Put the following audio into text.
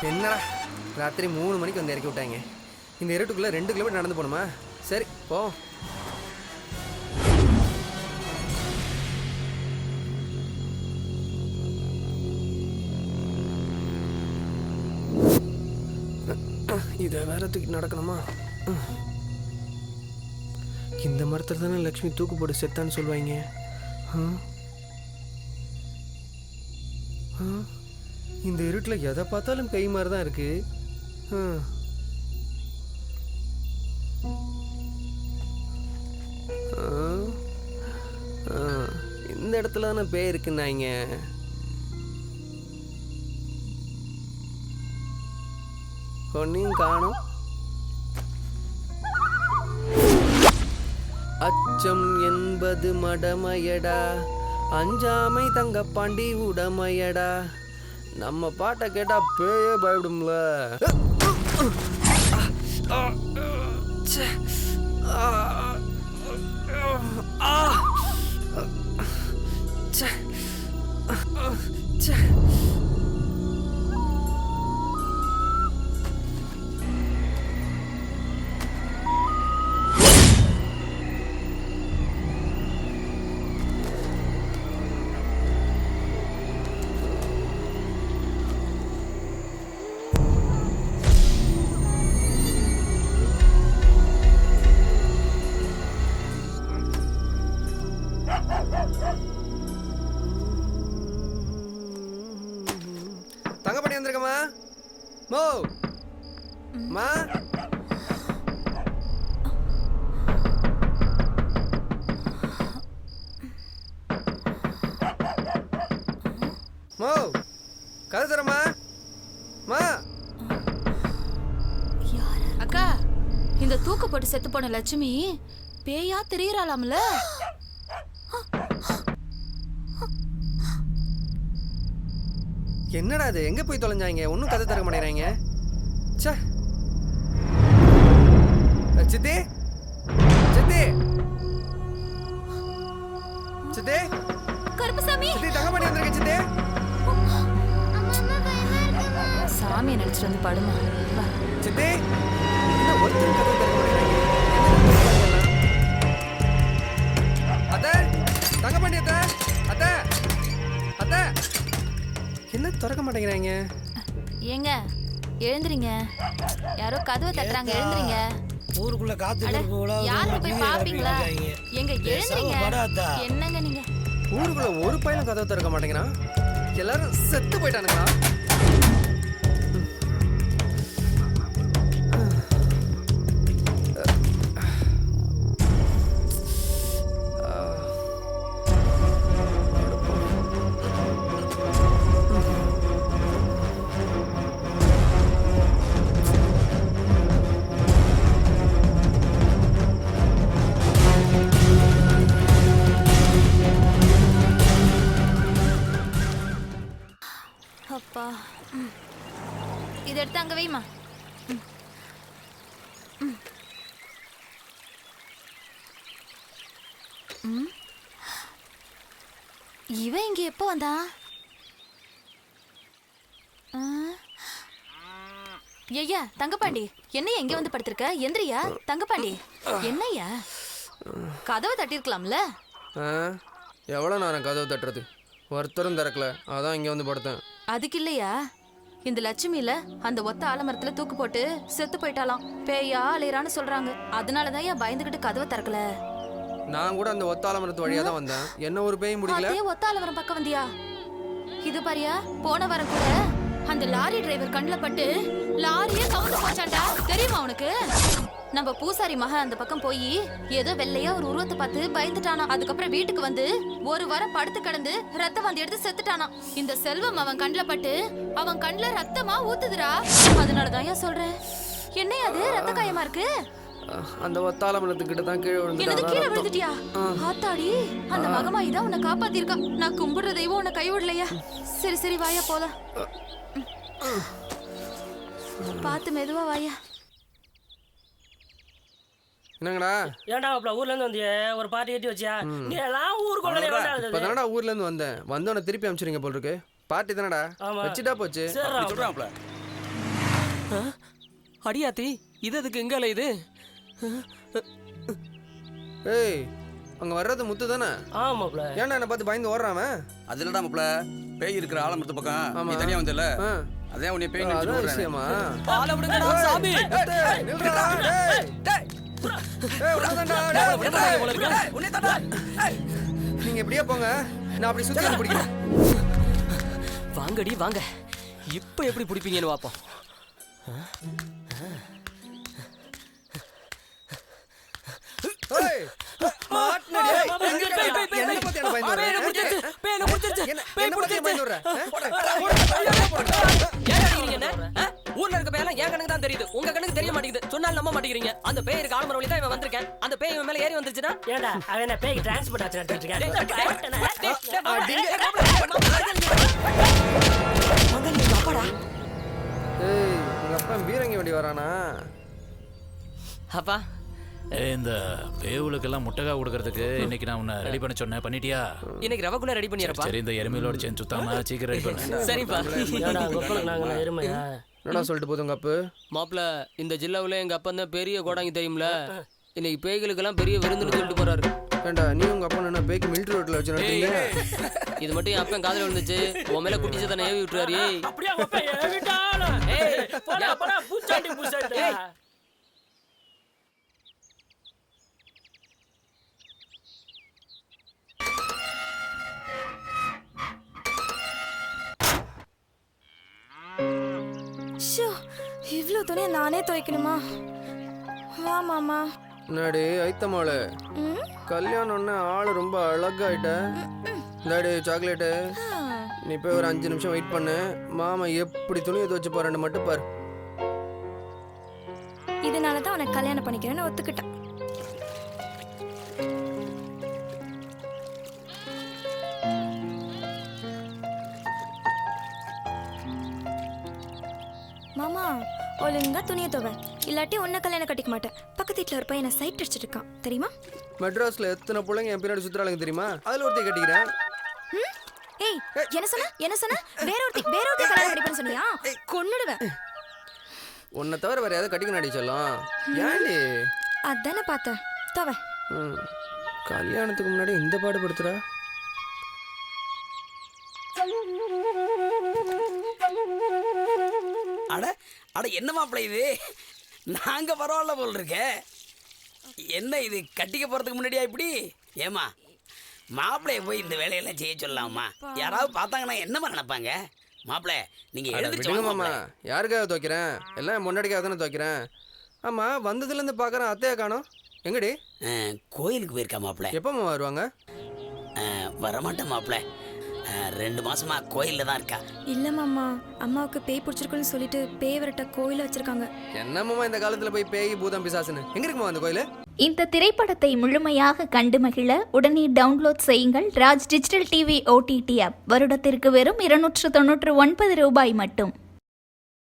என்னடா ராத்திரி 3 மணிக்கு வந்து இறக்கி விட்டாங்க. இந்த இருட்டுக்குள்ளே 2 கிலோமீட்டர் நடந்து போகணுமா? சரி போ. இதை வேற தூக்கி நடக்கணுமா? இந்த மரத்தில் தானே லக்ஷ்மி தூக்கு போட்டு செத்தான்னு சொல்லுவாங்க. இந்த இருட்டில் எதை பார்த்தாலும் கை மாதிரி தான் இருக்கு. இந்த இடத்துல தானே பேய் இருக்குன்னாங்க. ஒன்னையும் காணும். அச்சம் என்பது மடமையடா, அஞ்சாமை தங்க பாண்டி உடமையடா. நம்ம பாட்டை கேட்டா பேயே பயப்படும்ல. தங்கப்படி வந்திருக்கமா மோ மா. மோ கதை தரமா மா. அக்கா, இந்த தூக்கு போட்டு செத்து போன லட்சுமி பேயா தெரியறாளாம்ல. என்னடா அது, எங்க போய் தொலைஞ்சாங்க? ஒன்னும் கதை தர மாட்டேங்கிறாங்க. சித்தி சித்தி சித்தி கருப்பசாமி, சித்தி தங்கமணி வந்திருக்க சித்தி. சாமியை நினைச்சிட்டு வந்து படுமா. சித்தி என்ன ஒருத்தரும் கதை தர மாட்டேங்கிறாங்க. அத்தை தங்கமணி அத்தை அத்தை அத்தை என்ன திறக்க மாட்டேங்கிறாங்க? ஏங்க எழுந்துறீங்க, யாரோ கதவை தட்டுறாங்க, எழுந்துறீங்க. ஊருக்குள்ள காத்து யாரும் போய் பாப்பீங்களா? எங்க எழுந்துறீங்க. என்னங்க நீங்க? ஊருக்குள்ள ஒரு பையனும் கதவை திறக்க மாட்டேங்கிறான். எல்லாரும் செத்து போயிட்டானுங்களா? அப்பா, இதை எடுத்து அங்க வைமா. இவன் இங்க எப்போ வந்தா? ஐயா தங்கப்பாண்டி, என்னையா இங்க வந்து படுத்திருக்க? எந்திரியா தங்கப்பாண்டி. என்னையா கதவை தட்டிருக்கலாம்ல? எவ்வளோ நேரம் கதவை தட்டுறது? ஒருத்தரும் திறக்கல, அதான் இங்கே வந்து படுத்தேன். அதுக்கு இல்லையா, இந்த லட்சுமியில அந்த ஒத்த ஆலமரத்துல தூக்கு போட்டு செத்து போயிட்டாலாம். பேயா அலையறான்னு சொல்றாங்க. அதனாலதான் ஏன் பயந்துகிட்டு கதவை திறக்கல. நான் கூட அந்த ஒத்த ஆலமரத்து வழியா தான் வந்தேன். என்ன ஒரு பேய் முடியல. அதே ஒத்த ஆலமரம் பக்கம் வந்தியா? இது பாரியா, போன வாரம் கூட அந்த லாரி டிரைவர் கண்ணில் பட்டு லாரியே கவுந்து போச்சாண்டா. தெரியுமா உனக்கு? நம்ம பூசாரி மகன் அந்த பக்கம் போய் ஏதோ வெள்ளையா ஒரு உருவத்தை பார்த்து பயந்துட்டானா. அதுக்கப்புறம் வீட்டுக்கு வந்து ஒரு வாரம் படுத்து கிடந்து ரத்த வாந்தி எடுத்து செத்துட்டானா. இந்த செல்வம் அவன் கண்ணில் பட்டு அவன் கண்ணில் ரத்தமா ஊத்துதுடா. அதனாலதான் ஏன் சொல்றேன். என்ன அது ரத்த காயமா இருக்கு? அந்த ஒத்தாலமரத்துக்கிட்ட தான் கீழே விழுந்துட்டா. கீழே விழுந்துட்டியா? ஆத்தாடி, அந்த மகமாயி தான் உன்னை காப்பாத்திருக்கா. நான் கும்பிடுற தெய்வம் உன்னை கைவிடலையா? சரி சரி வாயா போலாம். பார்த்து மெதுவா வாயா. என்னங்கடா? ஏன்டா அப்பல ஊர்ல இருந்து வந்தியே, ஒரு பாட்டி ஏத்தி வச்சியா? நீ எல்லாம் ஊருக்குள்ள வேண்டாம். இப்பதானடா ஊர்ல இருந்து வந்தேன். வந்தவன திருப்பி அனுப்பிச்சிருங்க போல இருக்கு. பார்ட்டி தானடா, வச்சிட்டா போச்சு. சொல்றாப்ல அடியாத்தி இது எதுக்கு எங்கால இது? ஏய் அங்க வர்றது முத்து தானே? ஆமாப்ல. ஏன்டா என்ன பார்த்து பயந்து ஓடுறான்? அது இல்லடா மாப்ள, பேய் இருக்கிற ஆலமரத்து பக்கம் நீ ஆமா. தனியா வந்தல, ஆ, அதே உன்னை பேய் அதான் நினைச்சு விஷயமா? ஆள விடுங்கடா சாமி. டேய், நில்றா, டேய். ஏய், உன்னதான்டா, டேய், விடுங்கடா, போல இருக்கு. உன்னை தாடா. நீங்க இப்படியே போங்க, நான் அப்படி சுத்தி வந்து பிடிக்கிறேன். வாங்கடி வாங்க, இப்ப எப்படி பிடிப்பீங்கன்னு பாப்போம். ஏய், மாட்டுனடி. பேய், என்னை பேய், பேய், பார்த்து பேய். என்ன பயந்து பேய் என்ன பிடிச்சிருச்சு, வர்ற? பேய் என்ன பிடிச்சிருச்சு, என்ன பேய் பார்த்து பயந்து பிடிச்சிருச்சு. வர்ற? ஏன் அடிக்கிறீங்க என்ன? ஊர்ல இருக்க பேயெல்லாம் என் கண்ணுக்கு தான் தெரியுது, உங்க கண்ணுக்கு தெரிய மாட்டேங்குது. சொன்னாலும் நம்ப மாட்டேங்கிறீங்க. அந்த பேய் இருக்க ஆலமரம் வழி தான் இவன் வந்திருக்கேன். அந்த பேய் இவன் மேல ஏறி வந்துருச்சுன்னா ஏண்டா அவன் என்ன பேய் டிரான்ஸ்போர்ட் ஆச்சு நடத்திட்டு இருக்கான். ஏய், உங்க அப்பா பீரங்கி வண்டி வரானா? அப்பா இந்த பேவுகளுக்கெல்லாம் முட்டைகா கொடுக்கறதுக்கு இன்னைக்கு நான் உன்னை ரெடி பண்ண சொன்னேன், பண்ணிட்டியா? இன்னைக்கு ரவக்குள்ள ரெடி பண்ணிடுறப்பா. சரி, இந்த எருமையிலோட சேர்ந்து சுத்தாம சீக்கிரம் ரெடி பண்ணு. சரிப்பா. ஏண்டா கொப்பளுக்கு நாங்க எருமையா? என்னடா சொல்லிட்டு போதும் உங்க அப்பு? மாப்பிள, இந்த ஜில்லாவுல எங்க அப்பா தான் பெரிய கோடாங்கி தெரியும்ல. இன்னைக்கு பேய்களுக்கெல்லாம் பெரிய விருந்துன்னு சொல்லிட்டு போறாரு. ஏண்டா நீ உங்க அப்பா என்ன பேய்க்கு மிலிட்டரி ரோட்ல வச்சு நடத்தீங்க? இது மட்டும் என் அப்பன் காதுல விழுந்துச்சு. உன் மேல குட்டி சத்தனை ஏவி விட்டுறாரு. ஏய் அப்படியே கொப்பை ஏவிட்டானா? ஏய், போடா போடா பூச்சாண்டி பூச்சாண்டி. ஏய். ஷோ, இவ்ளோ துணியை நானே துவைக்கணுமா? வா மாமா. என்னடி ஐத்தமாளு, ம்? கல்யாணம்னு ஆளு ரொம்ப அழகாயிட்ட. இந்தாடி சாக்லேட்டு, நீ போய் ஒரு 5 நிமிஷம் வெயிட் பண்ணு. மாமா எப்படி துணியை துவச்சு போறேன்னு மட்டும் பாரு. இதனால தான் உனக்கு கல்யாணம் பண்ணிக்கிறேன்னு ஒத்துக்கிட்டேன். மாமா, ஒழுங்கா துணியை துவை, இல்லாட்டி உன்னை கல்யாணம் கட்டிக்க மாட்டேன். பக்கத்து வீட்டில் ஒரு பையனை சைட் அடிச்சிட்டு இருக்கான் தெரியுமா? மெட்ராஸ்ல எத்தனை பிள்ளைங்க என் பின்னாடி சுத்துறாங்க தெரியுமா? அதுல ஒருத்தைய கட்டிக்கிறேன். ம்? ஏய், என்ன சொன்ன? வேற ஒருத்தி கல்யாணம் கட்டிப்பேன்னு சொன்னியா? கொன்னுடுவேன். உன்னை தவிர வேற யாராவது கட்டிக்க நாடி சொல்லலாம். ஏன்டி? அதானே பார்த்தேன். துவை. ம், கல்யாணத்துக்கு முன்னாடி இந்த பாடுபடுத்துறா. அட அட என்ன மாப்பிள இது? நாங்க பரவாயில்ல போல் இருக்க. என்ன இது கட்டிக்க போறதுக்கு முன்னாடியா இப்படி? ஏமா மாப்பிளைய போய் இந்த வேலையெல்லாம் செய்ய சொல்லலாமா? யாராவது பார்த்தாங்கன்னா என்னமா நினைப்பாங்க? மாப்பிள நீங்க விடுங்க எழுந்திருச்சு மாமா, யாருக்காக துவைக்கிறேன்? எல்லாம் முன்னாடிக்காக தானே துவைக்கிறேன். ஆமா, வந்ததுல இருந்து பாக்குறேன் அத்தையா காணோம். எங்கடி? கோயிலுக்கு போயிருக்கா மாப்பிள. எப்பமா வருவாங்க? வரமாட்டேன் மாப்பிள, 2 மாசமா கோயில்ல தான் இருக்கா. இல்ல மாமா, அம்மாவுக்கு பேய் பிடிச்சிருக்குன்னு சொல்லிட்டு பேய் விரட்ட கோயில வச்சிருக்காங்க. என்னம்மா இந்த காலத்துல போய் பேய் பூதம் பிசாசுன்னு? எங்க இருக்குமா அந்த கோயிலு? இந்த திரைப்படத்தை முழுமையாக கண்டு மகிழ உடனே டவுன்லோட் செய்யுங்கள் Raj digital TV OTT app. வருடத்திற்கு வெறும் 299 ரூபாய் மட்டும்.